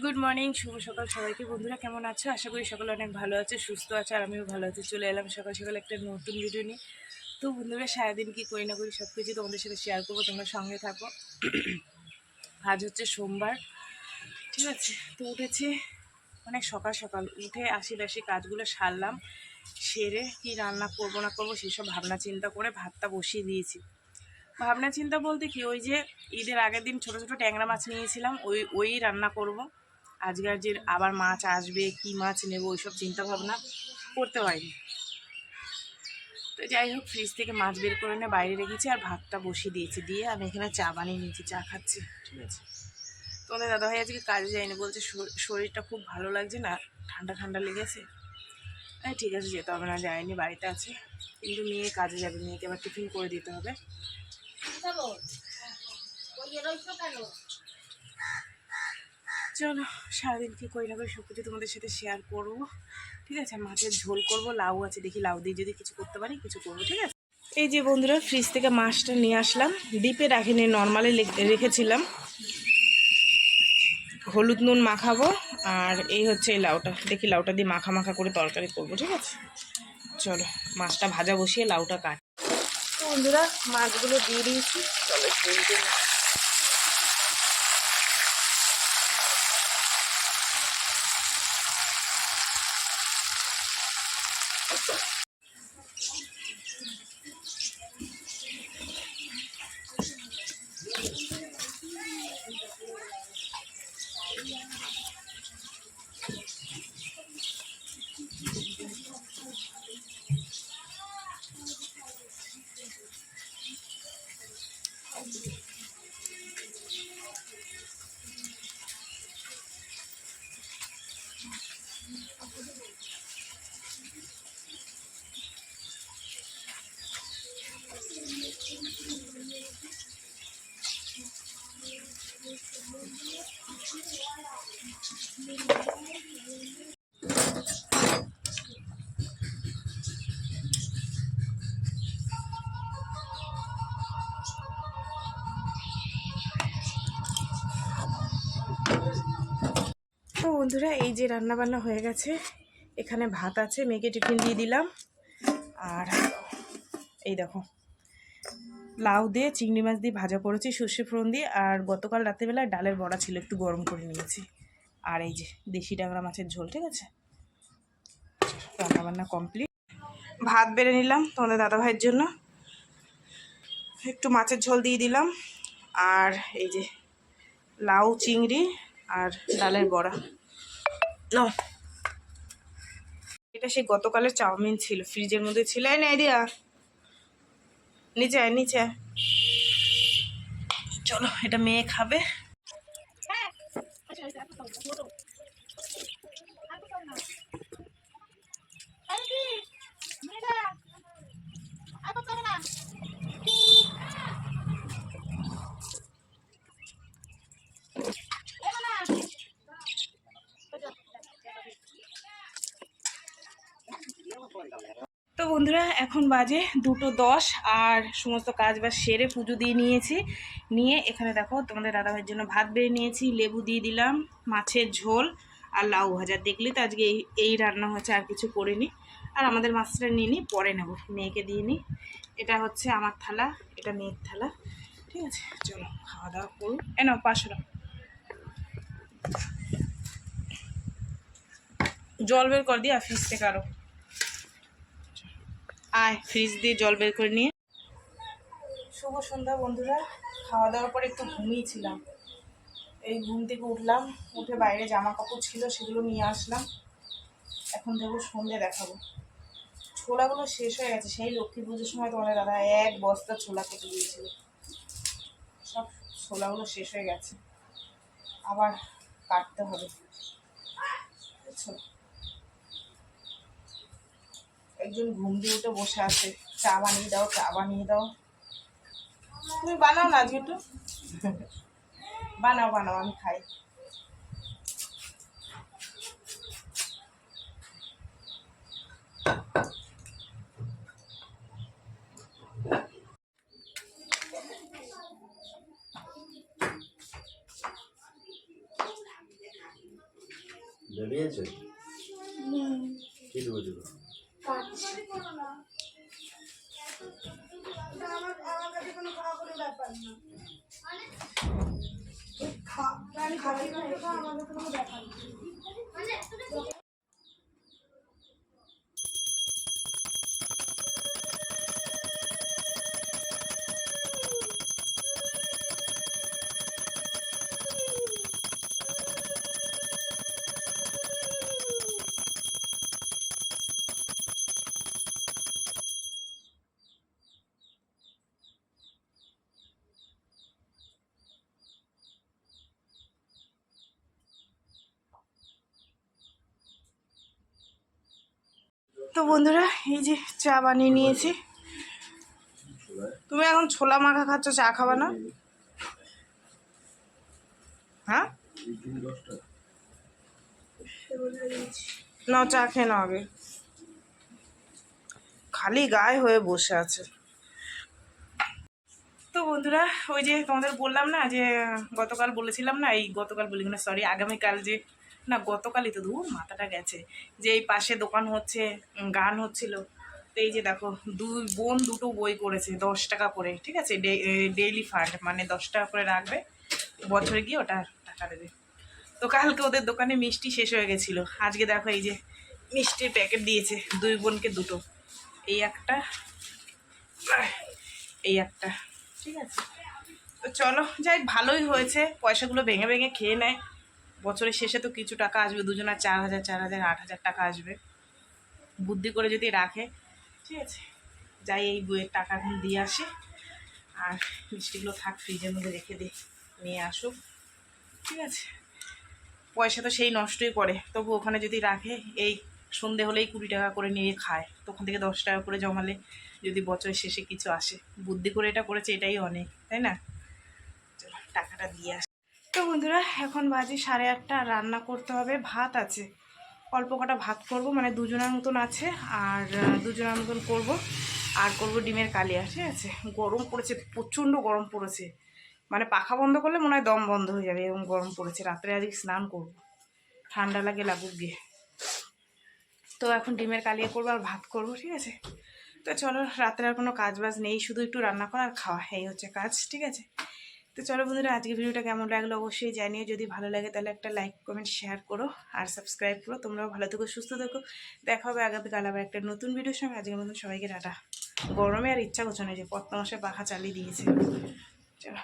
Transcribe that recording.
Good morning, শুভ সকাল সবাইকে। বন্ধুরা কেমন আছো? আশা করি সকলে অনেক ভালো আছে, সুস্থ আছে, আর আমিও ভালো আছি। চলে এলাম সকাল সকাল একটা নতুন ভিডিও নিয়ে। তো বন্ধুরা, সারাদিন কী করি না করি সব কিছু তোমাদের সাথে শেয়ার করবো, তোমরা সঙ্গে থাকো। আজ হচ্ছে সোমবার, ঠিক আছে। তো উঠেছি অনেক সকাল সকাল, উঠে আশি কাজগুলো সারলাম। সেরে কি রান্না করবো না করবো সেসব ভাবনা চিন্তা করে ভাতটা বসিয়ে দিয়েছি। ভাবনা চিন্তা বলতে কি, ওই যে ঈদের আগের দিন ছোটো ছোটো ট্যাংরা মাছ নিয়েছিলাম, ওই রান্না করব। আজকের যে আবার মাছ আসবে, কি মাছ নেব, ওইসব চিন্তা ভাবনা করতে হয়নি। তো যাই হোক, ফ্রিজ থেকে মাছ বের করে এনে বাইরে রেখেছি, আর ভাতটা বসিয়ে দিয়েছি। দিয়ে আমি এখানে চা বানিয়ে নিয়েছি, চা খাচ্ছি, ঠিক আছে। তোমাদের দাদাভাই আজকে কাজে যায়নি, বলছে শরীরটা খুব ভালো লাগছে না, ঠান্ডা ঠান্ডা লেগেছে। ঠিক আছে, যেতে হবে না, যায়নি, বাড়িতে আছে। কিন্তু মেয়ে কাজে যাবে, মেয়েকে আবার টিফিন করে দিতে হবে। চলো, সারাদিন কী করি না করি সব কিছু তোমাদের সাথে শেয়ার করবো, ঠিক আছে। মাছের ঝোল করব, লাউ আছে, দেখি লাউ দিয়ে যদি কিছু করতে পারি কিছু করবো, ঠিক আছে। এই যে বন্ধুরা, ফ্রিজ থেকে মাছটা নিয়ে আসলাম, ডিপে রাখিনি, নর্মালে রেখেছিলাম। হলুদ নুন মাখাবো, আর এই হচ্ছে এই লাউটা, দেখি লাউটা দিয়ে মাখা মাখা করে তরকারি করবো, ঠিক আছে। চলো, মাছটা ভাজা বসিয়ে লাউটা কাট। তো বন্ধুরা, মাছগুলো দিয়ে দিয়েছি, চলো ঝোল দিয়ে। তো বন্ধুরা, এই যে রান্না বান্না হয়ে গেছে, এখানে ভাত আছে, মেয়েকে টিফিন দিয়ে দিলাম। আর এই দেখো, লাউ দিয়ে চিংড়ি মাছ দিয়ে ভাজা করেছি সর্ষে ফোড়ন দিয়ে, আর গতকাল রাত্রেবেলায় ডালের বড়া ছিল, একটু গরম করে নিয়েছি। আর এই যে দেশি ট্যাংরা মাছের ঝোল, ঠিক আছে। রান্না বান্না কমপ্লিট। ভাত বেড়ে নিলাম তোমাদের দাদাভাইয়ের জন্য, একটু মাছের ঝোল দিয়ে দিলাম। আর এই যে লাউ চিংড়ি আর ডালের বড়া। নাও, এটা সেই গতকালের চাউমিন ছিল, ফ্রিজের মধ্যে ছিল। এই না দিয়া নিচে নিচে, চলো, এটা মেয়ে খাবে। তো বন্ধুরা, এখন বাজে 2:10, আর সমস্ত কাজ বাজ সেরে পুজো দিয়ে নিয়েছি। নিয়ে এখানে দেখো, তোমাদের দাদাভাইয়ের জন্য ভাত বেড়ে নিয়েছি, লেবু দিয়ে দিলাম, মাছের ঝোল আর লাউ ভাজা। দেখলি তো আজকে এই রান্না হচ্ছে, আর কিছু করিনি। আর আমাদের মাছটা নিয়ে নিই, পরে নেব, মেয়েকে দিয়ে নিই। এটা হচ্ছে আমার থালা, এটা মেয়ের থালা, ঠিক আছে। চলো খাওয়া দাওয়া করুন। নাও 500 টাকা জল বের কর দিয়া ফ্রিজ থেকে, আরো আয়, ফ্রিজ দিয়ে জল বের করে নিয়ে। শুভ সন্ধ্যা বন্ধুরা, খাওয়া দাওয়ার পর একটু ঘুমিয়েছিলাম। এই ঘুম থেকে উঠলাম, উঠে বাইরে জামা কাপড় ছিল সেগুলো নিয়ে আসলাম। এখন দেখো সন্ধ্যে দেখাবো। ছোলাগুলো শেষ হয়ে গেছে, সেই লক্ষ্মী পুজোর সময় তোমাদের দাদা 1 বস্তা ছোলা কেটে দিয়েছিল, সব ছোলাগুলো শেষ হয়ে গেছে, আবার কাটতে হবে, বুঝছো। একজন ঘুম দিয়ে উঠে বসে আছে, চা বানিয়ে দাও, চা বানিয়ে দাও। তুমি বানাও না আজকে একটু, বানাও বানাও, আমি খাই। বেরিয়েছে কি দেবো তো বন্ধুরা এই যে চা বানিয়ে নিয়েছি। তুমি এখন ছোলা মাখা খাচ্ছ, চা খাবা না? হ্যাঁ না, চা খেয়ে নাও আগে। খালি গায়ে হয়ে বসে আছে। তো বন্ধুরা ওই যে তোমাদের বললাম না যে গতকাল বলেছিলাম না, এই গতকাল বলি না সরি আগামীকাল, যে না গতকালই তো দূর মাথাটা গেছে, যে এই পাশে দোকান হচ্ছে, গান হচ্ছিল। তো এই যে দেখো দুই বোন দুটো বই করেছে 10 টাকা করে, ঠিক আছে, ডেইলি ফান্ড, মানে 10 টাকা করে রাখবে, বছরে গিয়ে ওটা টাকা দেবে। তো কালকে ওদের দোকানে মিষ্টি শেষ হয়ে গেছিলো, আজকে দেখো এই যে মিষ্টির প্যাকেট দিয়েছে, দুই বোনকে দুটো, এই একটা এই একটা, ঠিক আছে। তো চলো যাই, ভালোই হয়েছে, পয়সাগুলো ভেঙে ভেঙে খেয়ে নেয়, বছরের শেষে তো কিছু টাকা আসবে, দুজনের 4,000 4,000 8,000 টাকা আসবে, বুদ্ধি করে যদি রাখে, ঠিক আছে। যাই এই বইয়ের টাকা এখন দিয়ে আসি, আর মিষ্টিগুলো থাক ফ্রিজের মধ্যে রেখে দিই, নিয়ে আসুক, ঠিক আছে। পয়সা তো সেই নষ্টই করে, তবু ওখানে যদি রাখে, এই সন্ধে হলেই 20 টাকা করে নিয়ে খায়, তখন থেকে 10 টাকা করে জমালে যদি বছরের শেষে কিছু আসে, বুদ্ধি করে এটা করেছে, এটাই অনেক, তাই না? চলো টাকাটা দিয়ে আসি। তো বন্ধুরা এখন বাজে 8:30, রান্না করতে হবে, ভাত আছে, অল্প কটা ভাত করব, মানে দুজনের মতন আছে, আর দুজনের মতন করব, আর করব ডিমের কালিয়া, ঠিক আছে। গরম পড়েছে, প্রচণ্ড গরম পড়েছে, মানে পাখা বন্ধ করলে মনে হয় দম বন্ধ হয়ে যাবে, এরকম গরম পড়েছে। রাত্রে আজকে স্নান করব, ঠান্ডা লাগে লাগুক গিয়ে। তো এখন ডিমের কালিয়া করবো আর ভাত করব, ঠিক আছে। তো চলো, রাত্রে আর কোনো কাজ বাজ নেই, শুধু একটু রান্না করা আর খাওয়া, এই হচ্ছে কাজ, ঠিক আছে। তো চলো বন্ধুরা, আজকে ভিডিওটা কেমন লাগলো অবশ্যই জানিও, যদি ভালো লাগে তাহলে একটা লাইক কমেন্ট শেয়ার করো আর সাবস্ক্রাইব করো। তোমরাও ভালো থেকো, সুস্থ থেকো, দেখা হবে আগামীকাল আবার একটা নতুন ভিডিওর সঙ্গে। আজকের মতন সবাইকে টাটা। গরমে আর ইচ্ছা করছে না, যে কত মাসে পাখা চালিয়ে দিয়েছে। চলো।